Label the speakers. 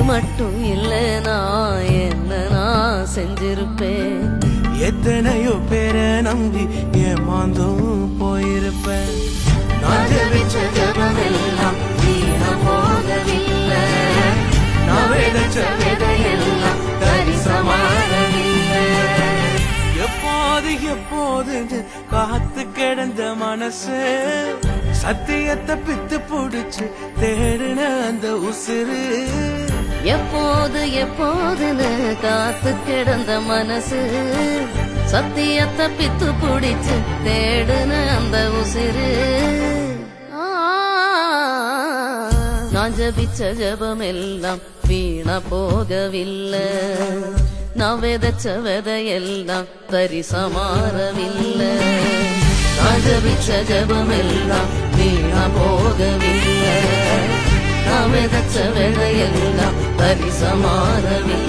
Speaker 1: மட்டும் இல்லைனா என்ன நான் செஞ்சிருப்பேன்.
Speaker 2: எத்தனையோ பேரை நம்பி ஏமாந்தும் போயிருப்பேன். நான் ஜெபிச்ச ஜெபமெல்லாம்
Speaker 1: வீணா போகவில்லை.
Speaker 2: நான் விதைச்ச
Speaker 1: விதையெல்லாம் தரிசமாகவில்லை.
Speaker 2: எப்போது எப்போது காத்து கிடந்த மனசு சத்தியத்தை பித்து புடிச்சு தேடுன அந்த உசுறு.
Speaker 1: எப்போது எப்போதுன்னு காத்து கிடந்த மனசு சத்தியத்தை பித்து புடிச்சு தேடுன அந்த உசிறு. நான் ஜபிச்ச ஜபமெல்லாம் வீணா போகவில்லை. நான் விதைச்ச விதையெல்லாம் தரிசமாறவில்லை. நான் ஜபிச்ச ஜபமெல்லாம் வீணா போகவில்லை. நான் விதைச்ச விதையெல்லாம் தரிசமாறவில்லை.